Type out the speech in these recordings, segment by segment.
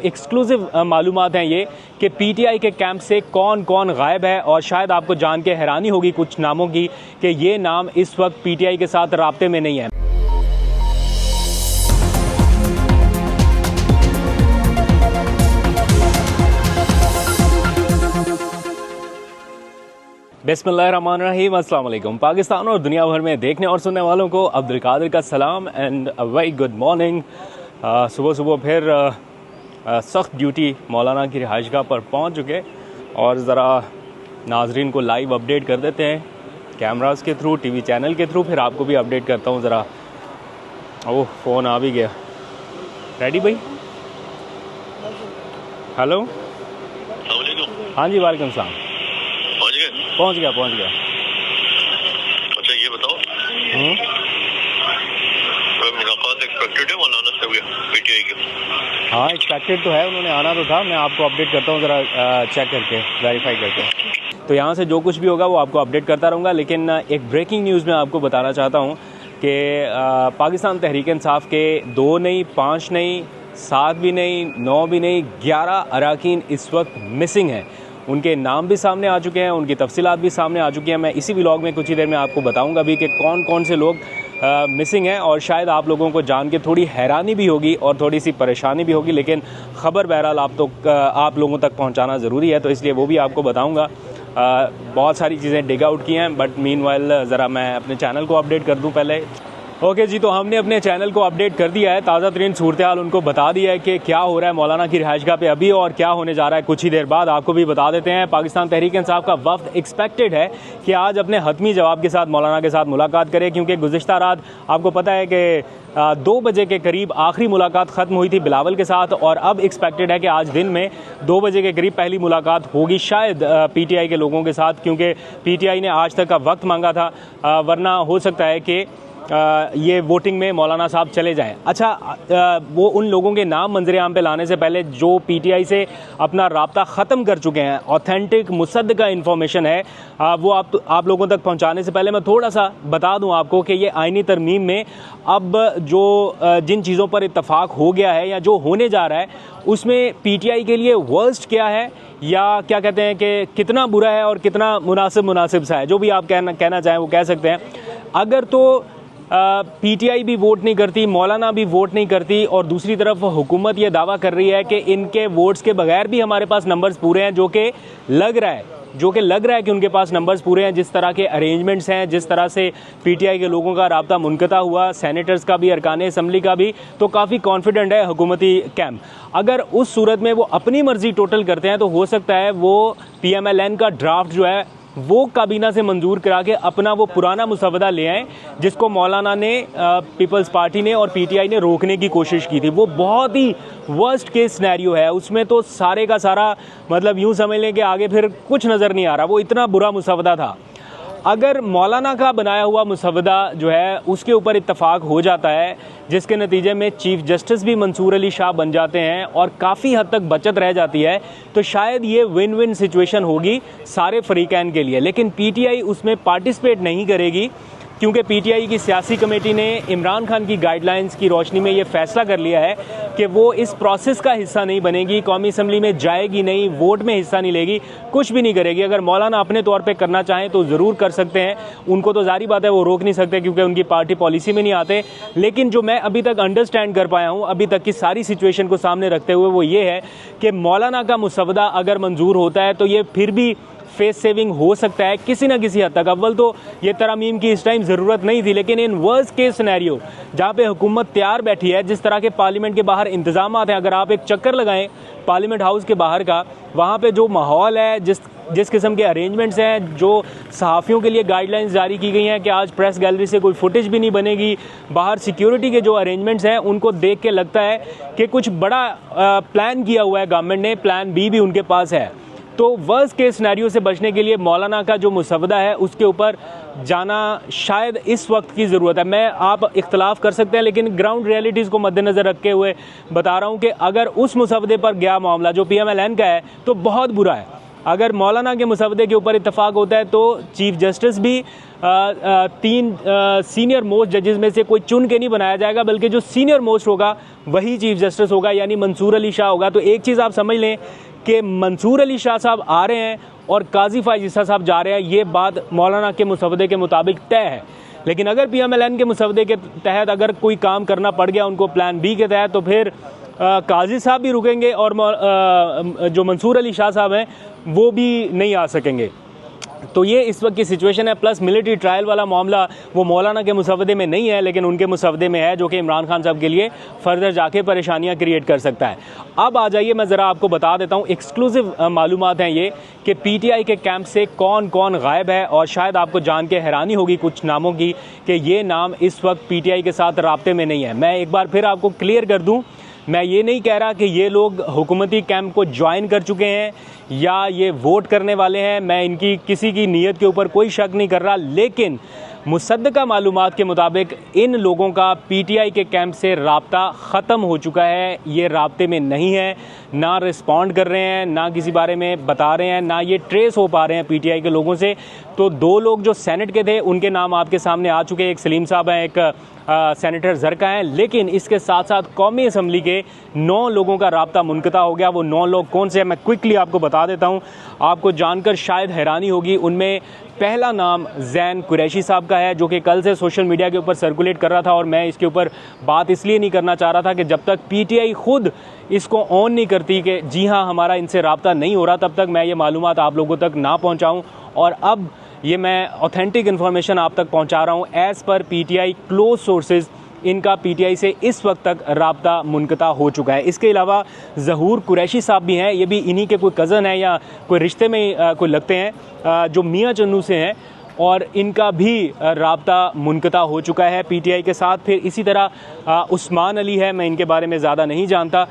Exclusive मालूमात हैं ये कि पीटीआई के कैंप से कौन कौन गायब है, और शायद आपको जान के हैरानी होगी कुछ नामों की कि ये नाम इस वक्त पीटीआई के साथ राब्ते में नहीं है। बिस्मिल्लाहिर्रहमानिर्रहीम, अस्सलाम वालेकुम। पाकिस्तान और दुनिया भर में देखने और सुनने वालों को अब्दुल कादिर का सलाम and a very good morning. सुबह सुबह फिर सख्त ड्यूटी मौलाना की रिहाइशगाह पर पहुंच चुके और ज़रा नाजरीन को लाइव अपडेट कर देते हैं कैमरास के थ्रू, टीवी चैनल के थ्रू, फिर आपको भी अपडेट करता हूं ज़रा। ओह, फ़ोन आ भी गया। रेडी भाई? हेलो, हाँ जी, वालेकुम सलाम। पहुंच गया। अच्छा, ये बताओ, मुलाकात एक्सपेक्टेड है मौलाना से पीटीआई की? हाँ, एक्सपेक्टेड तो है, उन्होंने आना तो था। मैं आपको अपडेट करता हूँ ज़रा चेक करके, वेरीफाई करके। तो यहाँ से जो कुछ भी होगा वो आपको अपडेट करता रहूँगा। लेकिन एक ब्रेकिंग न्यूज़ मैं आपको बताना चाहता हूँ कि पाकिस्तान तहरीक इंसाफ के 2 नहीं, 5 नहीं, 7 भी नहीं, 9 भी नहीं, 11 अरकान इस वक्त मिसिंग हैं। उनके नाम भी सामने आ चुके हैं, उनकी तफसीलात भी सामने आ चुकी हैं। मैं इसी व्लॉग में कुछ ही देर में आपको बताऊंगा भी कि कौन कौन से लोग मिसिंग हैं, और शायद आप लोगों को जान के थोड़ी हैरानी भी होगी और थोड़ी सी परेशानी भी होगी, लेकिन ख़बर बहरहाल आप लोगों तक पहुंचाना ज़रूरी है, तो इसलिए वो भी आपको बताऊंगा। बहुत सारी चीज़ें डिग आउट की हैं, बट मीनवाइल ज़रा मैं अपने चैनल को अपडेट कर दूँ पहले। ओके जी, तो हमने अपने चैनल को अपडेट कर दिया है, ताज़ा तरीन सूरत हाल उनको बता दिया है कि क्या हो रहा है मौलाना की रिहाइशगाह पे अभी और क्या होने जा रहा है कुछ ही देर बाद। आपको भी बता देते हैं, पाकिस्तान तहरीक इंसाफ का वफ्द एक्सपेक्टेड है कि आज अपने हतमी जवाब के साथ मौलाना के साथ मुलाकात करे, क्योंकि गुज़िश्ता रात आपको पता है कि 2 बजे के करीब आखिरी मुलाकात ख़त्म हुई थी बिलावल के साथ, और अब एक्सपेक्टेड है कि आज दिन में 2 बजे के करीब पहली मुलाकात होगी शायद पीटीआई के लोगों के साथ, क्योंकि पीटीआई ने आज तक का वक्त मांगा था, वरना हो सकता है कि ये वोटिंग में मौलाना साहब चले जाएं। अच्छा, वो उन लोगों के नाम मंजर आम पे लाने से पहले जो पीटीआई से अपना राब्ता ख़त्म कर चुके हैं, ऑथेंटिक मुसद्दका इन्फॉर्मेशन है, वो आप लोगों तक पहुंचाने से पहले मैं थोड़ा सा बता दूं आपको कि ये आईनी तरमीम में अब जो जिन चीज़ों पर इत्तफाक हो गया है या जो होने जा रहा है, उसमें पीटीआई के लिए वर्स्ट क्या है, या क्या कहते हैं कि कितना बुरा है और कितना मुनासिब सा है, जो भी आप कहना चाहें वो कह सकते हैं। अगर तो पीटीआई भी वोट नहीं करती, मौलाना भी वोट नहीं करती, और दूसरी तरफ हुकूमत ये दावा कर रही है कि इनके वोट्स के बगैर भी हमारे पास नंबर्स पूरे हैं, जो कि लग रहा है कि उनके पास नंबर्स पूरे हैं, जिस तरह के अरेंजमेंट्स हैं, जिस तरह से पीटीआई के लोगों का राब्ता मुनक़ता हुआ, सेनेटर्स का भी, अरकान असम्बली का भी, तो काफ़ी कॉन्फिडेंट है हुकूमती कैंप। अगर उस सूरत में वो अपनी मर्ज़ी टोटल करते हैं तो हो सकता है वो PMLN का ड्राफ्ट जो है वो काबीना से मंजूर करा के अपना वो पुराना मुसवदा ले आए, जिसको मौलाना ने, पीपल्स पार्टी ने और पीटीआई ने रोकने की कोशिश की थी। वो बहुत ही वर्स्ट केस सिनेरियो है, उसमें तो सारे का सारा मतलब यूँ समझ लें कि आगे फिर कुछ नज़र नहीं आ रहा, वो इतना बुरा मुसवदा था। अगर मौलाना का बनाया हुआ मुसवदा जो है उसके ऊपर इत्तफाक हो जाता है, जिसके नतीजे में चीफ जस्टिस भी मंसूर अली शाह बन जाते हैं और काफ़ी हद तक बचत रह जाती है, तो शायद ये विन विन सिचुएशन होगी सारे फरीकैन के लिए। लेकिन पीटीआई उसमें पार्टिसिपेट नहीं करेगी, क्योंकि पीटीआई की सियासी कमेटी ने इमरान खान की गाइडलाइंस की रोशनी में ये फैसला कर लिया है कि वो इस प्रोसेस का हिस्सा नहीं बनेगी, कौमी असम्बली में जाएगी नहीं, वोट में हिस्सा नहीं लेगी, कुछ भी नहीं करेगी। अगर मौलाना अपने तौर पे करना चाहें तो ज़रूर कर सकते हैं, उनको तो जारी बात है वो रोक नहीं सकते क्योंकि उनकी पार्टी पॉलिसी में नहीं आते। लेकिन जो मैं अभी तक अंडरस्टैंड कर पाया हूँ अभी तक की सारी सिचुएशन को सामने रखते हुए, वो ये है कि मौलाना का मुसवदा अगर मंजूर होता है तो ये फिर भी फेस सेविंग हो सकता है किसी न किसी हद तक। अव्वल तो ये तरामीम की इस टाइम ज़रूरत नहीं थी, लेकिन इन वर्स्ट केस सिनेरियो जहाँ पे हुकूमत तैयार बैठी है, जिस तरह के पार्लियामेंट के बाहर इंतजामात हैं, अगर आप एक चक्कर लगाएं पार्लियामेंट हाउस के बाहर का, वहाँ पे जो माहौल है, जिस किस्म के अरेंजमेंट्स हैं, जो सहाफ़ियों के लिए गाइडलाइंस जारी की गई हैं कि आज प्रेस गैलरी से कोई फुटेज भी नहीं बनेगी, बाहर सिक्योरिटी के जो अरेंजमेंट्स हैं, उनको देख के लगता है कि कुछ बड़ा प्लान किया हुआ है गवर्नमेंट ने, प्लान बी भी उनके पास है। तो वर्स्ट केस सिनेरियो से बचने के लिए मौलाना का जो मुसवदा है उसके ऊपर जाना शायद इस वक्त की ज़रूरत है। मैं आप इख्तलाफ कर सकते हैं, लेकिन ग्राउंड रियलिटीज़ को मद्देनज़र रखते हुए बता रहा हूँ कि अगर उस मुसवदे पर गया मामला जो PMLN का है तो बहुत बुरा है। अगर मौलाना के मुसवदे के ऊपर इत्तफाक होता है तो चीफ जस्टिस भी 3 सीनियर मोस्ट जजेस में से कोई चुन के नहीं बनाया जाएगा, बल्कि जो सीनियर मोस्ट होगा वही चीफ जस्टिस होगा, यानी मंसूर अली शाह होगा। तो एक चीज़ आप समझ लें कि मंसूर अली शाह साहब आ रहे हैं और काजी फाइज ईसा साहब जा रहे हैं, ये बात मौलाना के मुसवदे के मुताबिक तय है। लेकिन अगर PMLN के मुसवदे के तहत अगर कोई काम करना पड़ गया उनको प्लान B के तहत, तो फिर काजी साहब भी रुकेंगे और जो मंसूर अली शाह साहब हैं वो भी नहीं आ सकेंगे। तो ये इस वक्त की सिचुएशन है। प्लस मिलिट्री ट्रायल वाला मामला वो मौलाना के मुसवदे में नहीं है, लेकिन उनके मुसवदे में है, जो कि इमरान खान साहब के लिए फर्दर जाके परेशानियां क्रिएट कर सकता है। अब आ जाइए, मैं ज़रा आपको बता देता हूँ, एक्सक्लूसिव मालूमात हैं ये कि PTI के कैंप से कौन कौन गायब है। और शायद आपको जान के हैरानी होगी कुछ नामों की कि ये नाम इस वक्त PTI के साथ राब्ते में नहीं है। मैं एक बार फिर आपको क्लियर कर दूँ, मैं ये नहीं कह रहा कि ये लोग हुकूमती कैंप को ज्वाइन कर चुके हैं या ये वोट करने वाले हैं। मैं इनकी किसी की नीयत के ऊपर कोई शक नहीं कर रहा, लेकिन मुसद्दका मालूमात के मुताबिक इन लोगों का PTI के कैंप से राब्ता ख़त्म हो चुका है। ये राब्ते में नहीं है, ना रिस्पॉन्ड कर रहे हैं, ना किसी बारे में बता रहे हैं, ना ये ट्रेस हो पा रहे हैं PTI के लोगों से। तो 2 लोग जो सेनेट के थे उनके नाम आपके सामने आ चुके हैं, एक सलीम साहब हैं, एक सेनेटर ज़रका हैं। लेकिन इसके साथ साथ कौमी असम्बली के 9 लोगों का राब्ता मुनक़ता हो गया। वो 9 लोग कौन से हैं मैं क्विकली आपको बता देता हूँ, आपको जानकर शायद हैरानी होगी। उनमें पहला नाम ज़ैन कुरैशी साहब का है, जो कि कल से सोशल मीडिया के ऊपर सर्कुलेट कर रहा था, और मैं इसके ऊपर बात इसलिए नहीं करना चाह रहा था कि जब तक PTI खुद इसको ऑन नहीं करती कि जी हाँ हमारा इनसे राब्ता नहीं हो रहा, तब तक मैं ये मालूमात आप लोगों तक ना पहुँचाऊँ। और अब ये मैं ऑथेंटिक इन्फॉर्मेशन आप तक पहुंचा रहा हूं। As per PTI close sources इनका PTI से इस वक्त तक राब्ता मुनक़ता हो चुका है। इसके अलावा ज़हूर कुरैशी साहब भी हैं, ये भी इन्हीं के कोई कज़न है या कोई रिश्ते में कोई लगते हैं, जो मियाँ चन्नू से हैं, और इनका भी राब्ता मुनक़ता हो चुका है PTI के साथ। फिर इसी तरह उस्मान अली है, मैं इनके बारे में ज़्यादा नहीं जानता,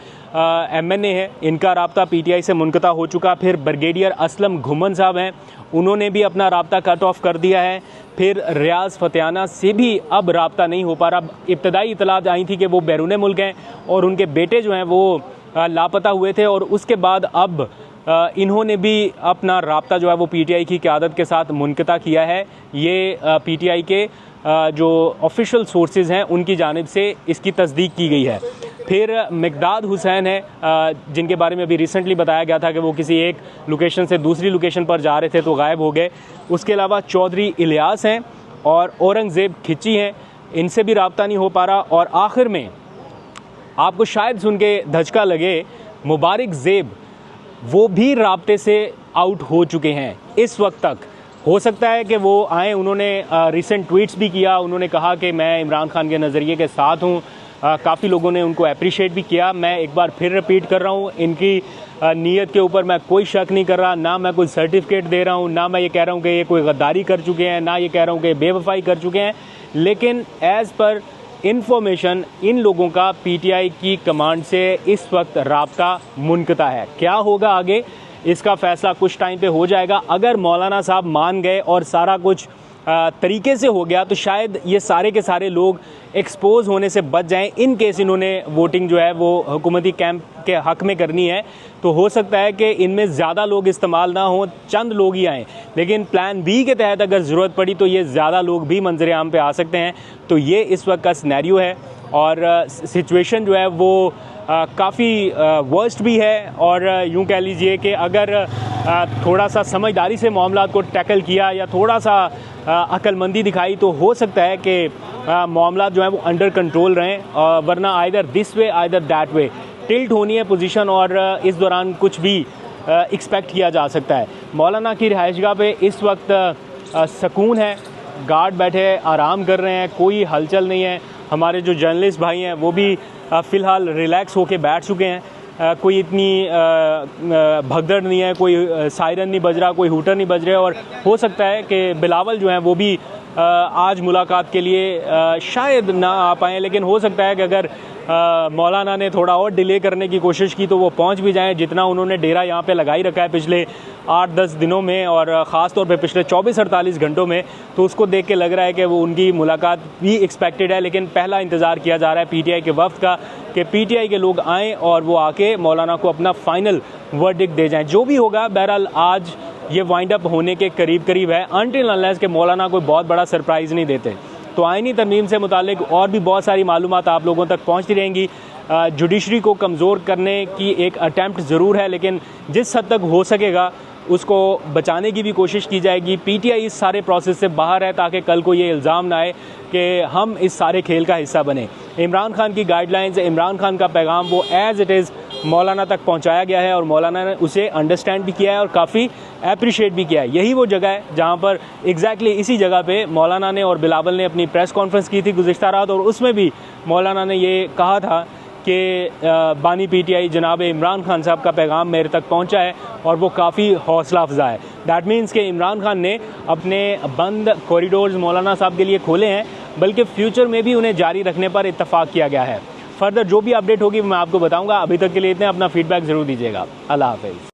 MNA है, इनका राब्ता PTI से मुनक़ता हो चुका। फिर ब्रिगेडियर असलम घुमन साहब हैं, उन्होंने भी अपना राब्ता कट ऑफ कर दिया है। फिर रियाज फतेहाना से भी अब राब्ता नहीं हो पा रहा। इब्तदाई इतलात आई थी कि वो बैरून मुल्क हैं और उनके बेटे जो हैं वो लापता हुए थे, और उसके बाद अब इन्होंने भी अपना राब्ता जो है वो PTI की क़यादत के साथ मुनक़ता किया है। ये PTI के जो ऑफिशियल सोर्सेज हैं उनकी जानिब से इसकी तस्दीक की गई है। फिर मिकदाद हुसैन है, जिनके बारे में अभी रिसेंटली बताया गया था कि वो किसी एक लोकेशन से दूसरी लोकेशन पर जा रहे थे तो गायब हो गए। उसके अलावा चौधरी इलियास हैं और औरंगज़ेब खिची हैं, इनसे भी राब्ता नहीं हो पा रहा। और आखिर में आपको शायद सुन के धचका लगे, मुबारक ज़ेब वो भी राब्ते से आउट हो चुके हैं इस वक्त तक। हो सकता है कि वो आए, उन्होंने रिसेंट ट्वीट्स भी किया, उन्होंने कहा कि मैं इमरान खान के नज़रिए के साथ हूँ, काफ़ी लोगों ने उनको अप्रिशिएट भी किया। मैं एक बार फिर रिपीट कर रहा हूँ, इनकी नीयत के ऊपर मैं कोई शक नहीं कर रहा, ना मैं कोई सर्टिफिकेट दे रहा हूँ, ना मैं ये कह रहा हूँ कि ये कोई गद्दारी कर चुके हैं, ना ये कह रहा हूँ कि बेवफाई कर चुके हैं। लेकिन एज़ पर इन्फॉर्मेशन इन लोगों का PTI की कमांड से इस वक्त राब्ता मुनक़ता है। क्या होगा आगे, इसका फ़ैसला कुछ टाइम पे हो जाएगा। अगर मौलाना साहब मान गए और सारा कुछ तरीके से हो गया तो शायद ये सारे के सारे लोग एक्सपोज होने से बच जाएं। इन केस इन्होंने वोटिंग जो है वो हुकूमती कैंप के हक़ में करनी है तो हो सकता है कि इनमें ज़्यादा लोग इस्तेमाल ना हों, चंद लोग ही आएँ। लेकिन प्लान B के तहत अगर ज़रूरत पड़ी तो ये ज़्यादा लोग भी मंजर आम पे आ सकते हैं। तो ये इस वक्त का सिनेरियो है और सिचुएशन जो है वो काफ़ी वर्स्ट भी है। और यूँ कह लीजिए कि अगर थोड़ा सा समझदारी से मामला को टैकल किया या थोड़ा सा अक्लमंदी दिखाई तो हो सकता है कि मामला जो है वो अंडर कंट्रोल रहें, वरना either this way either that way tilt होनी है पोजीशन और इस दौरान कुछ भी एक्सपेक्ट किया जा सकता है। मौलाना की रिहाइशगाह पे इस वक्त सुकून है, गार्ड बैठे आराम कर रहे हैं, कोई हलचल नहीं है। हमारे जो जर्नलिस्ट भाई हैं वो भी फ़िलहाल रिलैक्स होके बैठ चुके हैं, कोई इतनी भगदड़ नहीं है, कोई सायरन नहीं बज रहा, कोई हूटर नहीं बज रहे। और हो सकता है कि बिलावल जो हैं वो भी आज मुलाकात के लिए शायद ना आ पाएँ, लेकिन हो सकता है कि अगर मौलाना ने थोड़ा और डिले करने की कोशिश की तो वो पहुंच भी जाएं, जितना उन्होंने डेरा यहाँ पे लगाई रखा है पिछले 8-10 दिनों में और ख़ास तौर पे पिछले 24-48 घंटों में, तो उसको देख के लग रहा है कि वो उनकी मुलाकात भी एक्सपेक्टेड है। लेकिन पहला इंतज़ार किया जा रहा है पीटीआई के वफ्द का कि पीटीआई के लोग आएँ और वो आके मौलाना को अपना फाइनल वर्डिक्ट दे जाएँ। जो भी होगा बहरहाल आज ये वाइंड अप होने के करीब है, अनटिल अनलेस के मौलाना कोई बहुत बड़ा सरप्राइज़ नहीं देते। तो आईनी तरमीम से मुतालिक और भी बहुत सारी मालूमात आप लोगों तक पहुंचती रहेंगी। जुडिशरी को कमज़ोर करने की एक अटैम्प्ट ज़रूर है, लेकिन जिस हद तक हो सकेगा उसको बचाने की भी कोशिश की जाएगी। पीटीआई इस सारे प्रोसेस से बाहर है ताकि कल को ये इल्ज़ाम ना आए कि हम इस सारे खेल का हिस्सा बने। इमरान खान की गाइडलाइंस, इमरान खान का पैगाम वो एज़ इट इज़ मौलाना तक पहुंचाया गया है और मौलाना ने उसे अंडरस्टैंड भी किया है और काफ़ी अप्रिशिएट भी किया है। यही वो जगह है जहां पर एग्जैक्टली इसी जगह पे मौलाना ने और बिलावल ने अपनी प्रेस कॉन्फ्रेंस की थी गुज़िश्ता रात, और उसमें भी मौलाना ने ये कहा था कि बानी पीटीआई जनाब इमरान खान साहब का पैगाम मेरे तक पहुंचा है और वो काफ़ी हौसला अफजा है। दैट मीन्स कि इमरान खान ने अपने बंद कॉरिडोर्स मौलाना साहब के लिए खोले हैं, बल्कि फ्यूचर में भी उन्हें जारी रखने पर इत्तफाक किया गया है। फर्दर जो भी अपडेट होगी मैं आपको बताऊंगा। अभी तक के लिए इतने, अपना फीडबैक ज़रूर दीजिएगा। अल्लाह हाफ़िज़।